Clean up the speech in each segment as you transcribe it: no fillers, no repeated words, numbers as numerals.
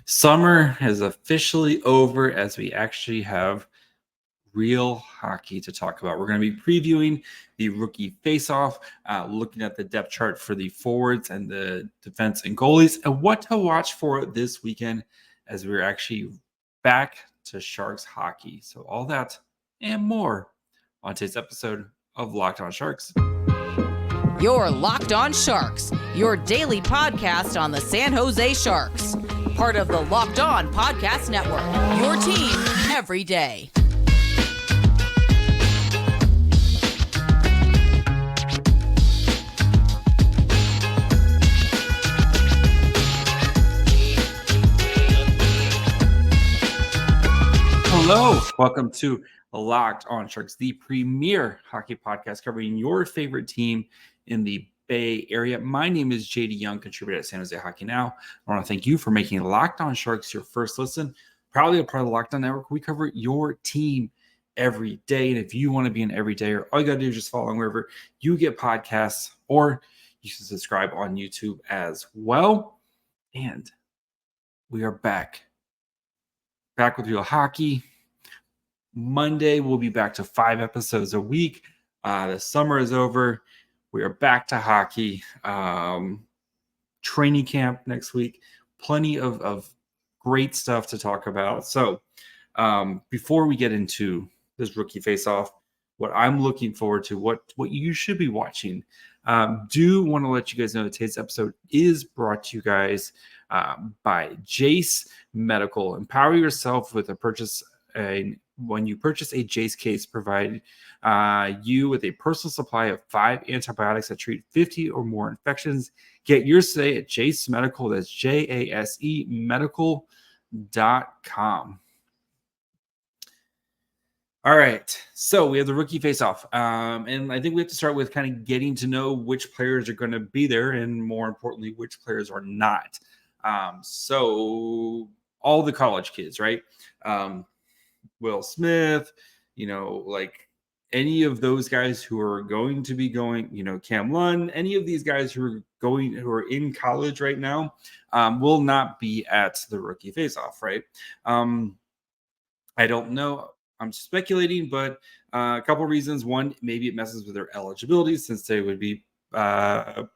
Summer is officially over as we actually have real hockey to talk about. We're going to be previewing the Rookie Faceoff, looking at the depth chart for the forwards and the defense and goalies, and what to watch for this weekend as we're actually back to Sharks hockey. So all that and more on today's episode of Locked On Sharks. You're Locked On Sharks, your daily podcast on the San Jose Sharks. Part of the Locked On Podcast Network, your team every day. Hello, welcome to Locked On Sharks, the premier hockey podcast covering your favorite team in the Bay Area. My name is JD Young, contributor at San Jose Hockey Now. I want to thank you for making Locked On Sharks your first listen. Proudly a part of the Locked On Network, we cover your team every day. And if you want to be an everydayer, all you got to do is just follow wherever you get podcasts, or you can subscribe on YouTube as well. And we are back with real hockey. Monday, we'll be back to 5 episodes a week. The summer is over. We are back to hockey. Training camp next week. Plenty of great stuff to talk about. So before we get into this Rookie Face-Off, what I'm looking forward to, what you should be watching, do want to let you guys know that today's episode is brought to you guys by Jace Medical. Empower yourself with when you purchase a Jace case, provide you with a personal supply of 5 antibiotics that treat 50 or more infections. Get yours today at Jace Medical. That's JASE medical.com. All right, so we have the Rookie Face-Off, and I think we have to start with kind of getting to know which players are going to be there, and more importantly, which players are not. So all the college kids, right? Will Smith, like any of those guys who are going to be going, Cam Lund, any of these guys who are in college right now, will not be at the Rookie Face-Off, right? I don't know. I'm speculating, but a couple of reasons. One, maybe it messes with their eligibility since they would be in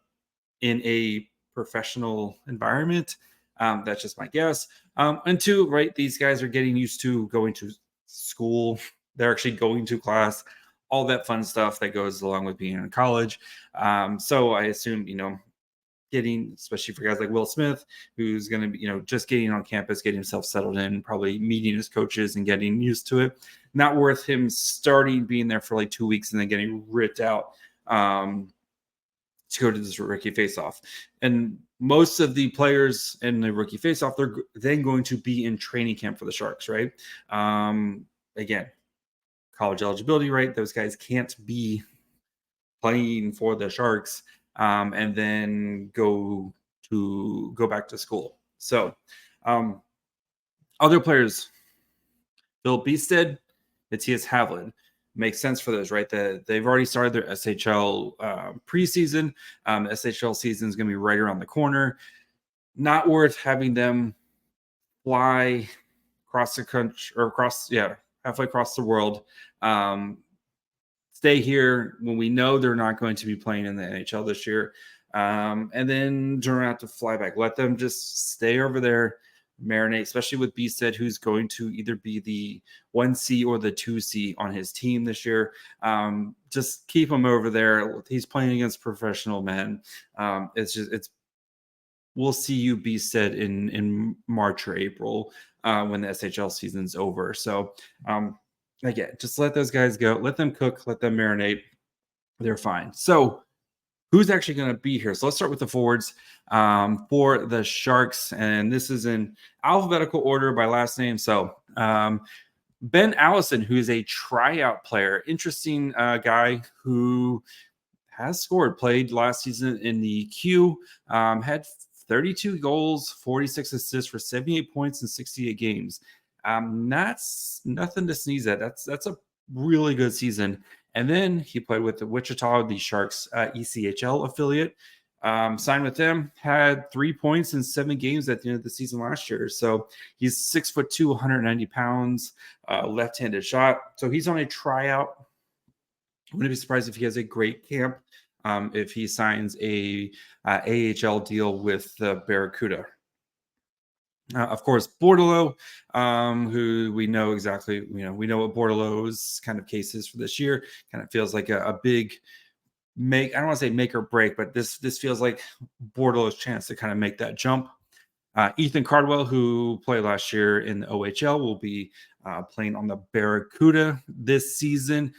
a professional environment. That's just my guess. And two, right, these guys are getting used to going to school. They're actually going to class, all that fun stuff that goes along with being in college. So I assume, getting, especially for guys like Will Smith, who's going to be, just getting on campus, getting himself settled in, probably meeting his coaches and getting used to it. Not worth him being there for like 2 weeks and then getting ripped out to go to this Rookie Face-Off. And most of the players in the Rookie Face-Off, they're then going to be in training camp for the Sharks, right? Again, college eligibility, right? Those guys can't be playing for the Sharks and then go back to school. So other players, Bill Beasted, Matthias Havlin. Makes sense for those, right? They've already started their SHL preseason. The SHL season is going to be right around the corner. Not worth having them fly across the country or halfway across the world. Stay here when we know they're not going to be playing in the NHL this year. And then don't have to fly back. Let them just stay over there, marinate, especially with Beasted, who's going to either be the 1C or the 2C on his team this year. Just keep him over there. He's playing against professional men. We'll see you Beasted in March or April when the SHL season's over. So again, just let those guys go. Let them cook. Let them marinate. They're fine. So who's actually going to be here? So let's start with the forwards for the Sharks. And this is in alphabetical order by last name. So Ben Allison, who is a tryout player, interesting guy who has scored, played last season in the Q, had 32 goals, 46 assists for 78 points in 68 games. That's nothing to sneeze at. That's a really good season. And then he played with the Wichita, the Sharks ECHL affiliate. Signed with them, had 3 points in 7 games at the end of the season last year. So he's 6'2", 190 pounds, left-handed shot. So he's on a tryout. I wouldn't be surprised if he has a great camp if he signs a AHL deal with the Barracuda. Of course, Bordelot, who we know exactly, we know what Bordelot's kind of case is for this year. Kind of feels like a big I don't want to say make or break, but this feels like Bordelot's chance to kind of make that jump. Ethan Cardwell, who played last year in the OHL, will be playing on the Barracuda this season.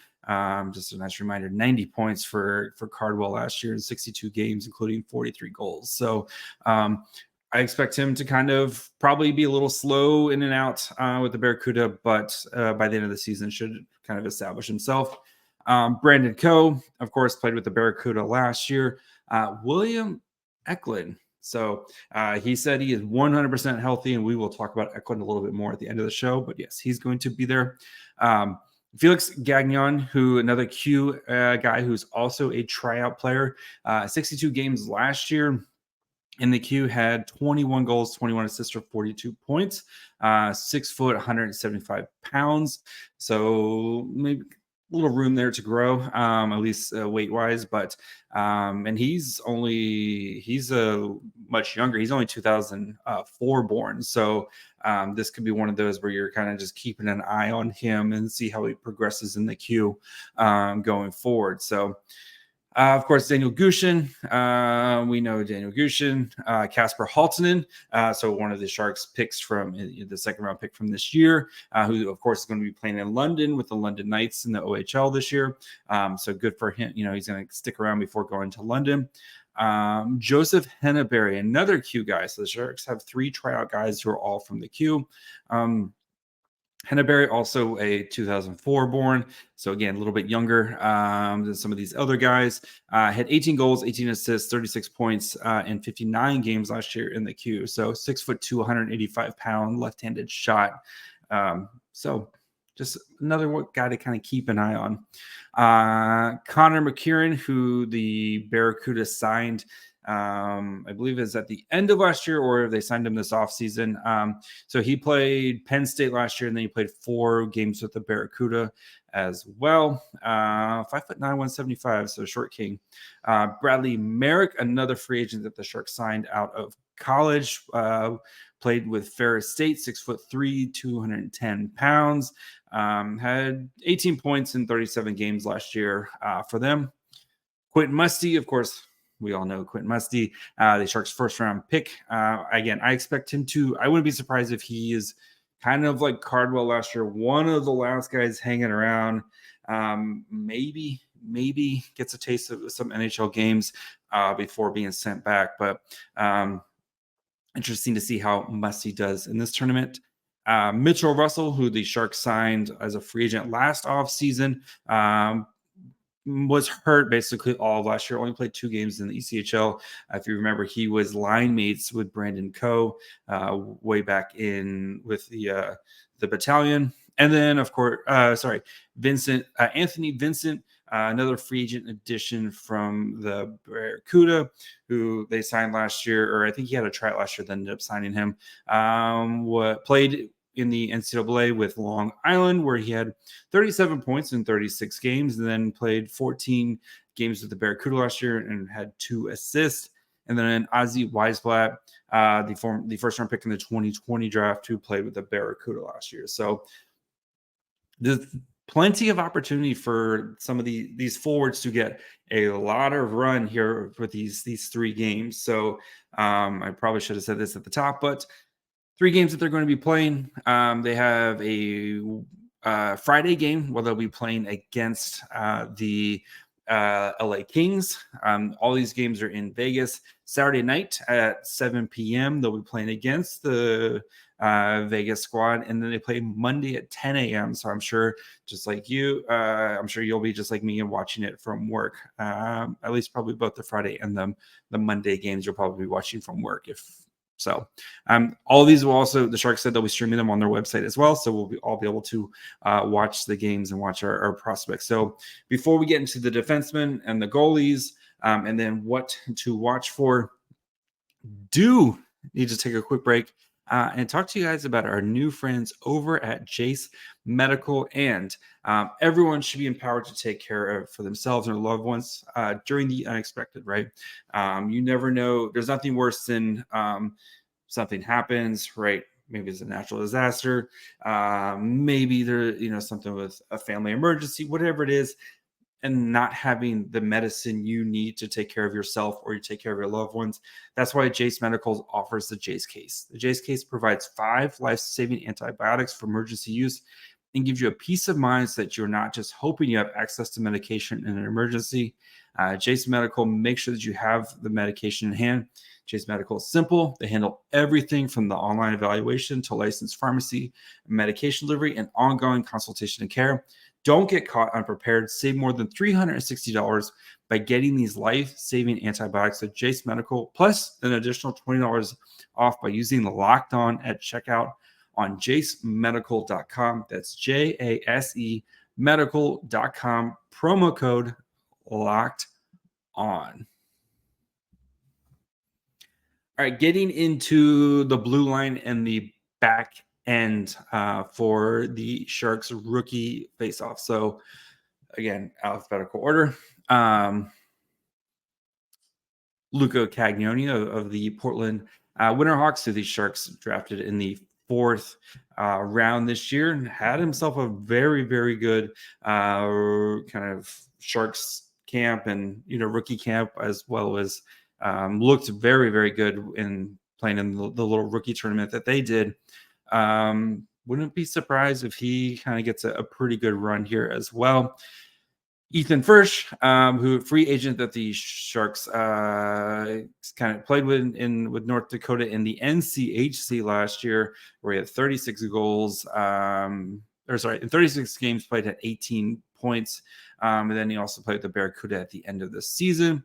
Just a nice reminder, 90 points for Cardwell last year in 62 games, including 43 goals. So I expect him to kind of probably be a little slow in and out with the Barracuda, but by the end of the season should kind of establish himself. Brandon Coe, of course, played with the Barracuda last year. William Eklund. So he said he is 100% healthy, and we will talk about Eklund a little bit more at the end of the show. But yes, he's going to be there. Felix Gagnon, another Q guy who's also a tryout player, 62 games last year. In the Q, had 21 goals, 21 assists for 42 points, 6 foot, 175 pounds. So maybe a little room there to grow, at least weight wise. But and he's much younger. He's only 2004 born. So this could be one of those where you're kind of just keeping an eye on him and see how he progresses in the Q going forward. So. Of course, Daniel Gushin. We know Daniel Gushin, Kasper Halttunen. So one of the Sharks picks from the second round pick from this year, who of course is going to be playing in London with the London Knights in the OHL this year. So good for him. He's going to stick around before going to London. Joseph Henneberry, another Q guy. So the Sharks have 3 tryout guys who are all from the Q. Henneberry, also a 2004 born. So again, a little bit younger than some of these other guys. Had 18 goals, 18 assists, 36 points in 59 games last year in the Q. So 6'2", 185 pound left-handed shot. So just another guy to kind of keep an eye on. Connor McKieran, who the Barracuda signed, I believe is at the end of last year, or they signed him this offseason. So he played Penn State last year, and then he played 4 games with the Barracuda as well. 5'9", 175, so short king. Bradley Merrick, another free agent that the Sharks signed out of college, played with Ferris State, 6'3", 210 pounds. Had 18 points in 37 games last year for them. Quentin Musty, of course. We all know Quentin Musty, the Sharks' first-round pick. Again, I expect him to. I wouldn't be surprised if he is kind of like Cardwell last year, one of the last guys hanging around. Maybe gets a taste of some NHL games before being sent back. But interesting to see how Musty does in this tournament. Mitchell Russell, who the Sharks signed as a free agent last offseason, was hurt basically all of last year. Only played 2 games in the ECHL. If you remember, he was line mates with Brandon Coe way back in with the battalion. And then, of course, Anthony Vincent, another free agent addition from the Barracuda, who they signed last year, or I think he had a tryout last year, then ended up signing him. Played in the NCAA with Long Island, where he had 37 points in 36 games, and then played 14 games with the Barracuda last year and had 2 assists. And then Ozzy Weisblatt, the first-round pick in the 2020 draft, who played with the Barracuda last year. So there's plenty of opportunity for some of these forwards to get a lot of run here with these 3 games. So I probably should have said this at the top, but 3 games that they're going to be playing. They have a Friday game where they'll be playing against the LA Kings. All these games are in Vegas. Saturday night at 7 p.m. they'll be playing against the Vegas squad, and then they play Monday at 10 a.m. So I'm sure, just like you, I'm sure you'll be just like me and watching it from work. At least probably both the Friday and the Monday games you'll probably be watching from work. All these will also, the Sharks said they'll be streaming them on their website as well. So we'll all be able to watch the games and watch our prospects. So before we get into the defensemen and the goalies, and then what to watch for. Do need to take a quick break and talk to you guys about our new friends over at Jace Medical. And everyone should be empowered to take care of for themselves and their loved ones during the unexpected, right? You never know. There's nothing worse than something happens, right? Maybe it's a natural disaster. Maybe there, something with a family emergency, whatever it is, and not having the medicine you need to take care of yourself or you take care of your loved ones. That's why Jace Medical offers the Jace case. The Jace case provides 5 life-saving antibiotics for emergency use and gives you a peace of mind so that you're not just hoping you have access to medication in an emergency. Jace Medical makes sure that you have the medication in hand. Jace Medical is simple. They handle everything from the online evaluation to licensed pharmacy, medication delivery, and ongoing consultation and care. Don't get caught unprepared. Save more than $360 by getting these life-saving antibiotics at Jace Medical, plus an additional $20 off by using the Locked On at checkout on jacemedical.com. That's JASE medical.com. Promo code Locked On. All right, getting into the blue line and the back end for the Sharks rookie faceoff. So again, alphabetical order. Luca Cagnoni of the Portland Winterhawks, who the Sharks drafted in the 4th round this year, and had himself a very, very good kind of Sharks camp and rookie camp, as well as looked very, very good in playing in the little rookie tournament that they did. Wouldn't be surprised if he kind of gets a pretty good run here as well. Ethan Furch, who free agent that the Sharks kind of played with North Dakota in the NCHC last year, where he had 36 goals. In 36 games played, at 18 points. And then he also played with the Barracuda at the end of the season.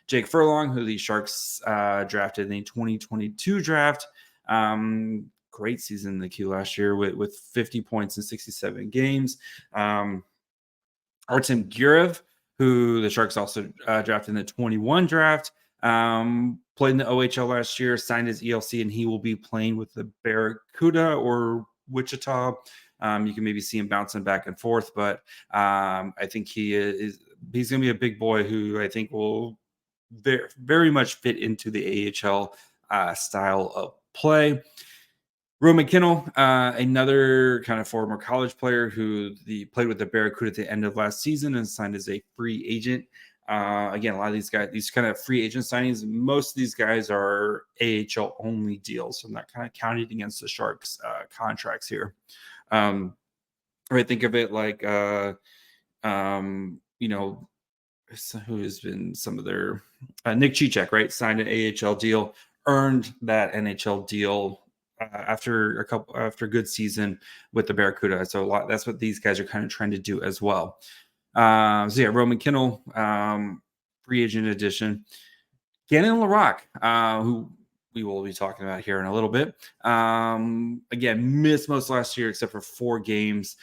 Jake Furlong, who the Sharks drafted in the 2022 draft. Great season in the Q last year with 50 points in 67 games. Artem Gurev, who the Sharks also drafted in the 21 draft, played in the OHL last year, signed his ELC, and he will be playing with the Barracuda or Wichita. You can maybe see him bouncing back and forth, but I think he's going to be a big boy who I think will very, very much fit into the AHL style of play. Roman Kinnell, another kind of former college player who played with the Barracuda at the end of last season and signed as a free agent. Again, a lot of these guys, these kind of free agent signings, most of these guys are AHL only deals. So I'm not kind of counting against the Sharks contracts here. Right, think of it like, who has been some of their Nick Cicek, right? Signed an AHL deal, earned that NHL deal after a good season with the Barracuda. So that's what these guys are kind of trying to do as well. Roman Kinnell, free agent addition. Gannon Laroque, who we will be talking about here in a little bit. Again, missed most last year except for 4 games.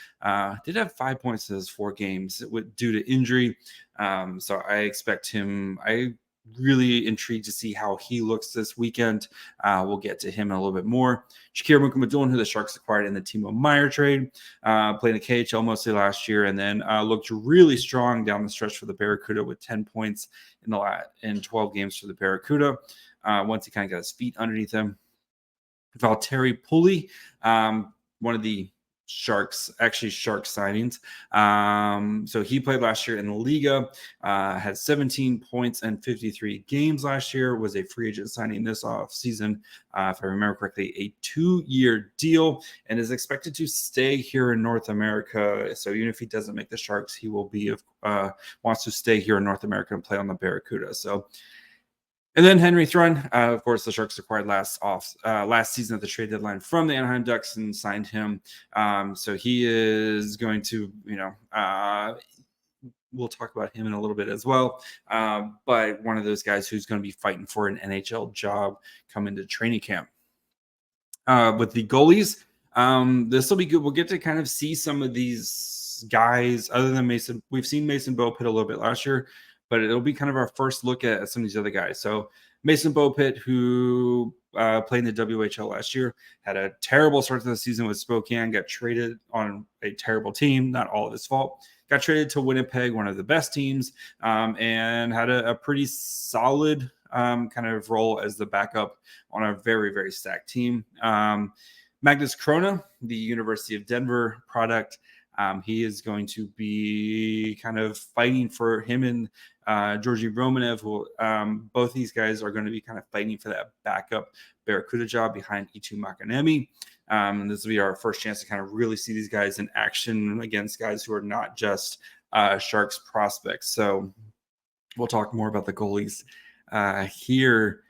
Did have 5 points in those 4 games due to injury. So I expect him. I really intrigued to see how he looks this weekend. We'll get to him in a little bit more. Shakir Mukumadulin, who the Sharks acquired in the Timo Meier trade, played in the KHL mostly last year, and then looked really strong down the stretch for the Barracuda with 10 points in 12 games for the Barracuda. Once he kind of got his feet underneath him. Valtteri Pulli, one of the Sharks signings. So he played last year in the Liga, had 17 points and 53 games last year, was a free agent signing this off season. If I remember correctly, a 2-year deal, and is expected to stay here in North America. So even if he doesn't make the Sharks, he will wants to stay here in North America and play on the Barracuda. So, and then Henry Thrun, of course, the Sharks acquired last season at the trade deadline from the Anaheim Ducks and signed him. So he is going to, we'll talk about him in a little bit as well. But one of those guys who's going to be fighting for an NHL job coming to training camp. With the goalies, this will be good. We'll get to kind of see some of these guys other than Mason. We've seen Mason Bowe hit a little bit last year. but it'll be kind of our first look at some of these other guys. So Mason Beaupitt, who played in the WHL last year, had a terrible start to the season with Spokane, got traded on a terrible team, not all of his fault. Got traded to Winnipeg, one of the best teams, and had a pretty solid kind of role as the backup on a very, very stacked team. Magnus Krona, the University of Denver product, he is going to be kind of fighting for him and Georgi Romanev, who both these guys are going to be kind of fighting for that backup Barracuda job behind Itu Makanemi. And this will be our first chance to kind of really see these guys in action against guys who are not just Sharks prospects. So we'll talk more about the goalies here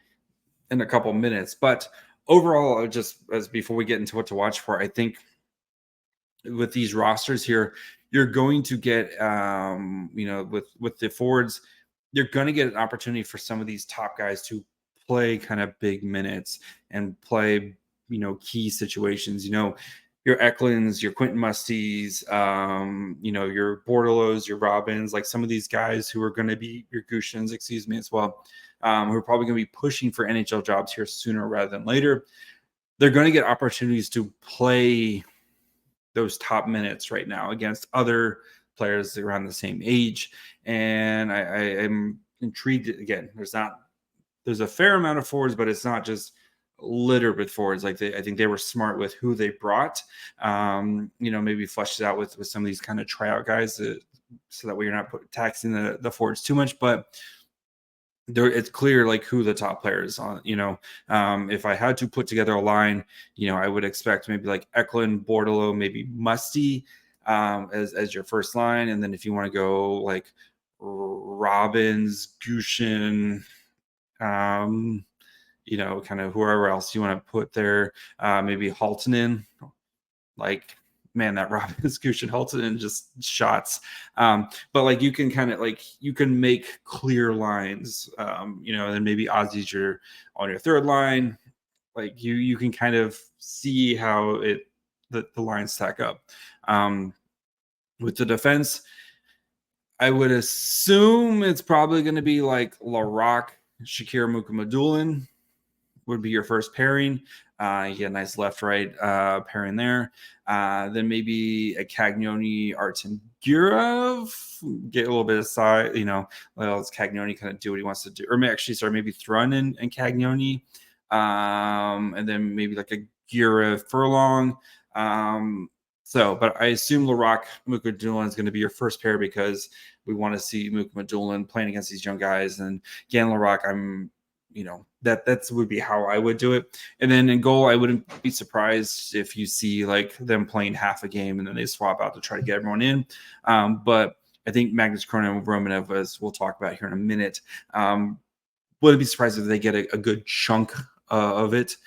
in a couple minutes. But overall, just as before we get into what to watch for, I think with these rosters here, you're going to get, with the forwards, you're going to get an opportunity for some of these top guys to play kind of big minutes and play, key situations. Your Eklunds, your Quentin Musties, your Bordelos, your Robins, like some of these guys who are going to be your Gushins, as well, who are probably going to be pushing for NHL jobs here sooner rather than later. They're going to get opportunities to play those top minutes right now against other players around the same age. And I am intrigued. Again, there's a fair amount of forwards, but it's not just littered with forwards. I think they were smart with who they brought, maybe flesh it out with some of these kind of tryout guys so that way you're not taxing the forwards too much. But it's clear like who the top players on, if I had to put together a line, I would expect maybe like Eklund, Bordelo, maybe Musty as your first line. And then if you want to go like Robbins, Gushin, kind of whoever else you want to put there, maybe Haltonen, like, man, that Robbins, Gushin, Haltonen just shots. But like you can kind of like you can make clear lines, and then maybe Ozzy's on your third line. Like you can kind of see how the lines stack up. With the defense, I would assume it's probably going to be like Laroque, Shakir Mukhamadullin would be your first pairing. You get a nice left-right pairing there. Then maybe a Cagnoni, Artem Gurov, get a little bit of side, let Cagnoni kind of do what he wants to do. Or maybe Thrun and Cagnoni. And then maybe like a Gurov Furlong. But I assume Laroque Mukhamadullin is going to be your first pair because we want to see Mukhamadullin playing against these young guys. And Gannon Laroque, that would be how I would do it. And then in goal, I wouldn't be surprised if you see like them playing half a game and then they swap out to try to get everyone in. But I think Magnus Krona and Romanev, as we'll talk about here in a minute, wouldn't be surprised if they get a good chunk of it.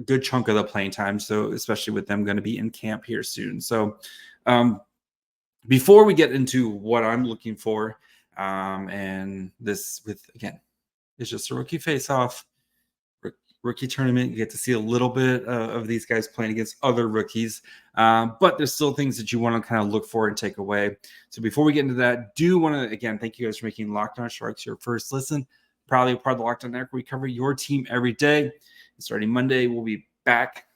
Good chunk of the playing time. So especially with them going to be in camp here soon. So before we get into what I'm looking for, and this again, it's just a rookie face-off, rookie tournament. You get to see a little bit of these guys playing against other rookies, but there's still things that you want to kind of look for and take away. So before we get into that, do want to, again, thank you guys for making Locked On Sharks your first listen. Proudly a part of the Locked On Network. We cover your team every day. Starting Monday, we'll be back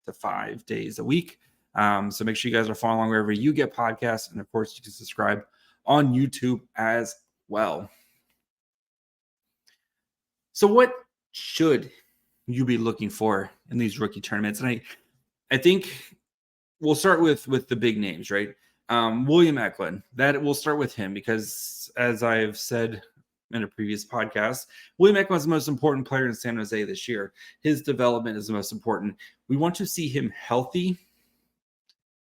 to 5 days a week. So make sure you guys are following along wherever you get podcasts. And of course, you can subscribe on YouTube as well. So what should you be looking for in these rookie tournaments? And I think we'll start with the big names, right? William Eklund, that we'll start with him because as I've said in a previous podcast, William Eklund is the most important player in San Jose this year. His development is the most important. We want to see him healthy. We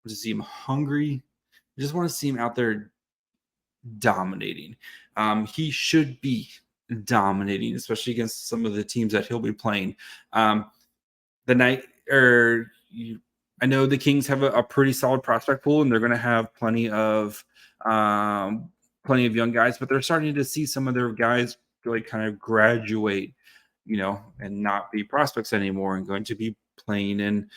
want to see him hungry. We just want to see him out there dominating. He should be dominating, especially against some of the teams that he'll be playing. I know the Kings have a pretty solid prospect pool, and they're going to have plenty of young guys, but they're starting to see some of their guys really kind of graduate, and not be prospects anymore and going to be playing in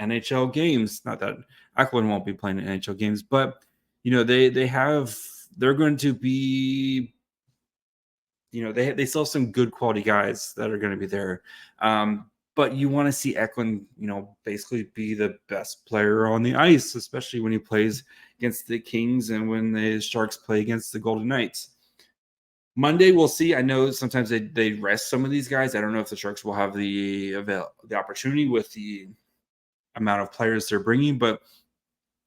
NHL games. Not that Eklund won't be playing in NHL games, but they're going to be, they still have some good quality guys that are going to be there. But you want to see Eklund, basically be the best player on the ice, especially when he plays against the Kings and when the Sharks play against the Golden Knights. Monday, we'll see. I know sometimes they rest some of these guys. I don't know if the Sharks will have the opportunity with the amount of players they're bringing, but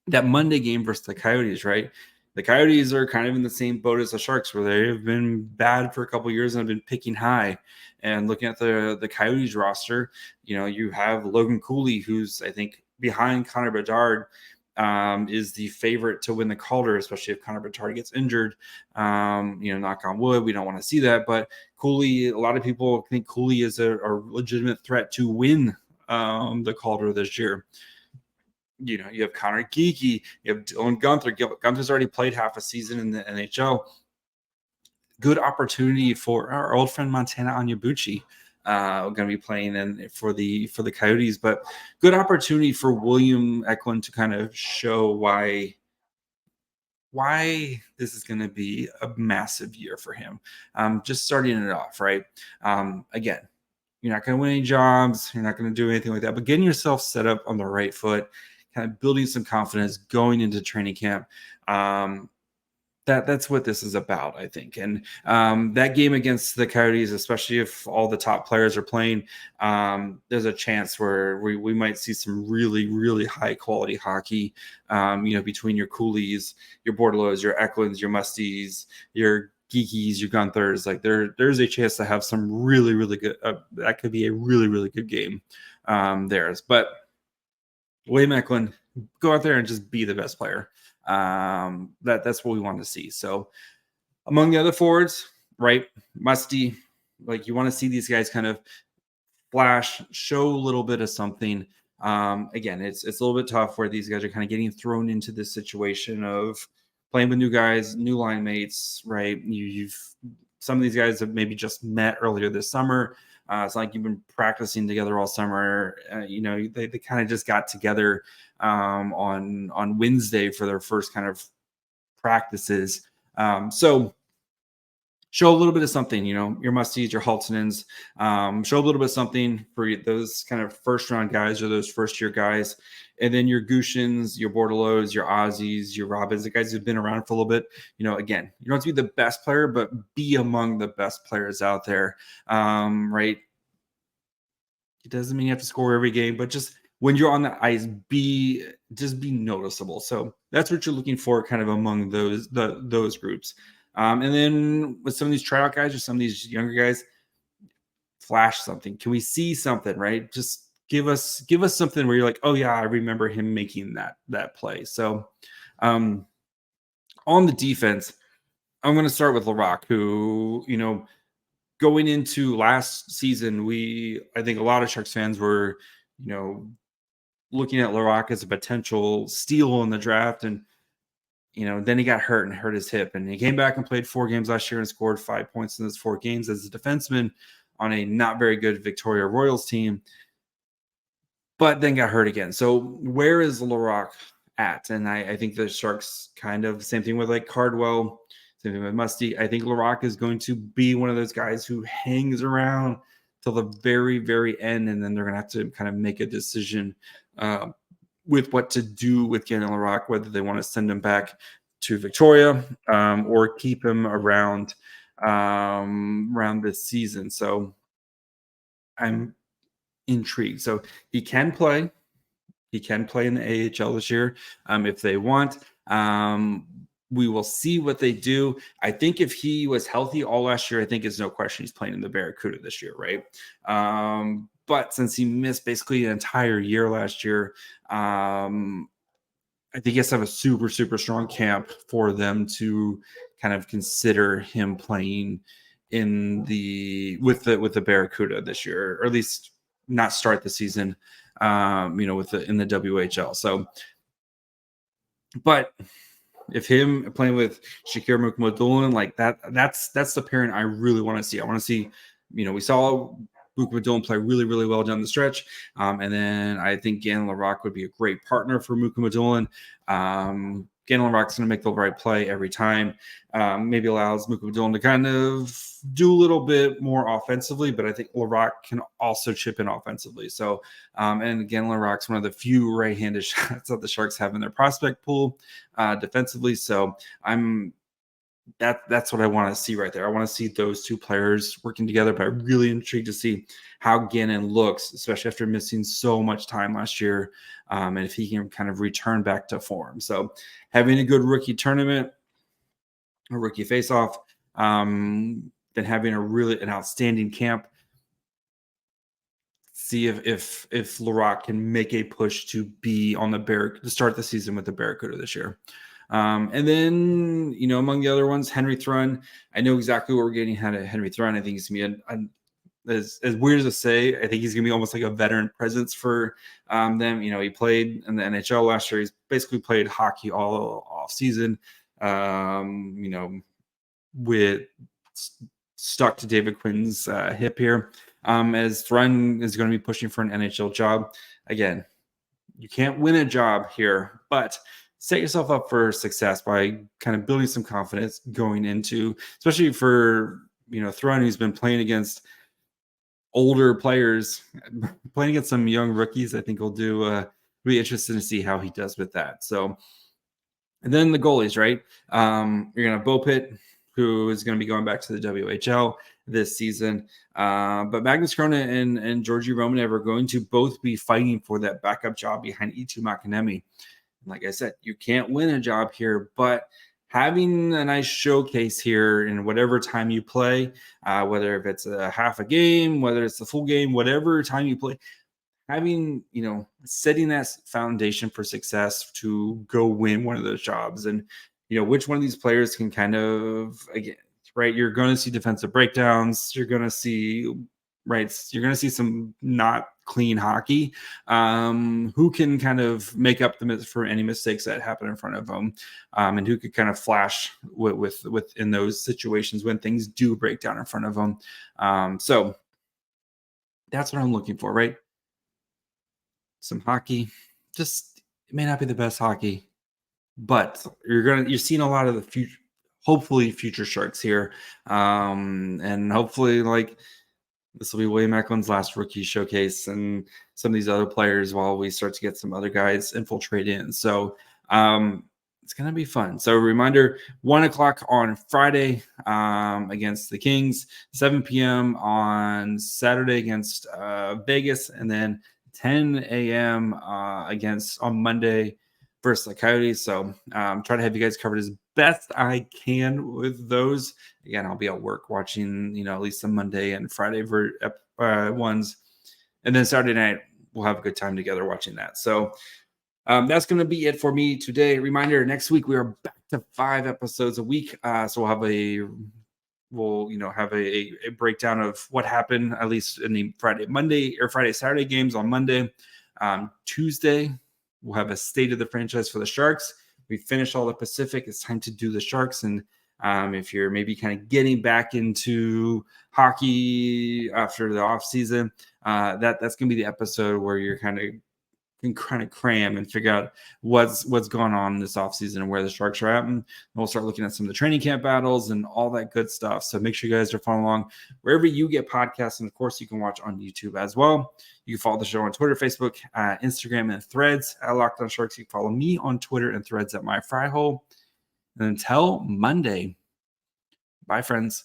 that Monday game versus the Coyotes, right? The Coyotes are kind of in the same boat as the Sharks, where they have been bad for a couple of years and have been picking high. And looking at the Coyotes roster, you have Logan Cooley, who's, I think, behind Connor Bedard, is the favorite to win the Calder, especially if Connor Bedard gets injured. Knock on wood, we don't want to see that. But Cooley, a lot of people think Cooley is a legitimate threat to win the Calder this year. You have Connor Geeky, you have Dylan Gunther. Gunther's already played half a season in the NHL. Good opportunity for our old friend Montana Onyebuchi, going to be playing for the Coyotes, but good opportunity for William Eklund to kind of show why this is going to be a massive year for him. Just starting it off, right? Again, you're not going to win any jobs. You're not going to do anything like that, but getting yourself set up on the right foot, kind of building some confidence going into training camp. That's what this is about, I think. And that game against the Coyotes, especially if all the top players are playing, there's a chance where we might see some really, really high quality hockey, between your Coolies, your Bordelots, your Eklunds, your Musties, your Geekies, your Gunthers. Like there's a chance to have some really, really good, that could be a really, really good game theirs. But William Eklund, go out there and just be the best player. That's what we want to see. So among the other forwards, right, Musty, like you want to see these guys kind of flash, show a little bit of something. Again, it's a little bit tough where these guys are kind of getting thrown into this situation of playing with new guys, new line mates, right? Some of these guys have maybe just met earlier this summer. It's like you've been practicing together all summer. They kind of just got together on Wednesday for their first kind of practices. So show a little bit of something, your Musties, your Haltonens, show a little bit of something for those kind of first round guys or those first year guys. And then your Gushins, your Bordelots, your Aussies, your Robins, the guys who've been around for a little bit, again, you don't have to be the best player, but be among the best players out there. Right. It doesn't mean you have to score every game, but just when you're on the ice, be noticeable. So that's what you're looking for kind of among those groups. And then with some of these tryout guys or some of these younger guys, flash something. Can we see something, right? Just give us something where you're like, oh yeah, I remember him making that play. So on the defense, I'm going to start with Laroque, who, going into last season, I think a lot of Sharks fans were, looking at Laroque as a potential steal in the draft. And, then he got hurt and hurt his hip. And he came back and played 4 games last year and scored 5 points in those 4 games as a defenseman on a not very good Victoria Royals team, but then got hurt again. So where is Laroque at? And I think the Sharks kind of same thing with like Cardwell, same thing with Musty. I think Laroque is going to be one of those guys who hangs around till the very, very end, and then they're going to have to kind of make a decision with what to do with Gannon Laroque, whether they want to send him back to Victoria or keep him around this season. So I'm intrigued. So he can play. He can play in the AHL this year if they want. We will see what they do. I think if he was healthy all last year, I think it's no question he's playing in the Barracuda this year, right? But since he missed basically an entire year last year, I think he has to have a super, super strong camp for them to kind of consider him playing with the Barracuda this year, or at least not start the season, in the WHL. So, but if him playing with Shakir Mukhamadullin like that's the pairing I really want to see. I want to see, we saw Luke Madolin play really, really well down the stretch. And then I think Gannon Laroque would be a great partner for Muka Madolin. Gannon Laroque's going to make the right play every time. Maybe allows Muka Madolin to kind of do a little bit more offensively, but I think Laroque can also chip in offensively. So, and again, Laroque's one of the few right-handed shots that the Sharks have in their prospect pool defensively. So that's what I want to see right there. I want to see those two players working together, but I'm really intrigued to see how Gannon looks, especially after missing so much time last year, and if he can kind of return back to form. So having a good rookie tournament, a rookie face-off, then having an outstanding camp. See if Laroque can make a push to be on to start the season with the Barracuda this year. And then, among the other ones, Henry Thrun. I know exactly what we're getting out of Henry Thrun. I think he's going to be as weird as to say, I think he's going to be almost like a veteran presence for them. He played in the NHL last year. He's basically played hockey all off season. With stuck to David Quinn's hip here. As Thrun is going to be pushing for an NHL job. Again, you can't win a job here, but set yourself up for success by kind of building some confidence going into, especially for, Thrun, who's been playing against older players, playing against some young rookies. I think he'll do, be interested to see how he does with that. So, and then the goalies, right? You're going to have Bopit, who is going to be going back to the WHL this season. But Magnus Krona and Georgi Romanev are going to both be fighting for that backup job behind Eetu Makiniemi. Like I said, you can't win a job here, but having a nice showcase here in whatever time you play, whether if it's a half a game, whether it's the full game, whatever time you play, having, setting that foundation for success to go win one of those jobs. And, which one of these players can kind of, again, right, you're going to see defensive breakdowns. You're going to see, some not clean hockey. Who can kind of make up for any mistakes that happen in front of them, and who could kind of flash with in those situations when things do break down in front of them. So that's what I'm looking for, right? Some hockey. Just, it may not be the best hockey, but you're seeing a lot of the future, hopefully future Sharks here, and hopefully this will be William Eklund's last rookie showcase, and some of these other players while we start to get some other guys infiltrate in. So it's going to be fun. So reminder, 1:00 on Friday against the Kings, 7 p.m. on Saturday against Vegas, and then 10 a.m. on Monday versus the Coyotes. So try to have you guys covered as best I can with those. Again, I'll be at work watching, at least the Monday and Friday ones. And then Saturday night, we'll have a good time together watching that. So that's going to be it for me today. Reminder, next week we are back to 5 episodes a week. So we'll have a breakdown of what happened, at least in the Friday, Saturday games on Monday. Tuesday, we'll have a state of the franchise for the Sharks. We finished all the Pacific. It's time to do the Sharks. And if you're maybe kind of getting back into hockey after the off season, that's going to be the episode where you're can cram and figure out what's going on in this offseason and where the Sharks are at. And we'll start looking at some of the training camp battles and all that good stuff. So make sure you guys are following along wherever you get podcasts. And of course, you can watch on YouTube as well. You can follow the show on Twitter, Facebook, Instagram, and Threads at Locked On Sharks. You can follow me on Twitter and Threads at MyFryHole. And until Monday, bye, friends.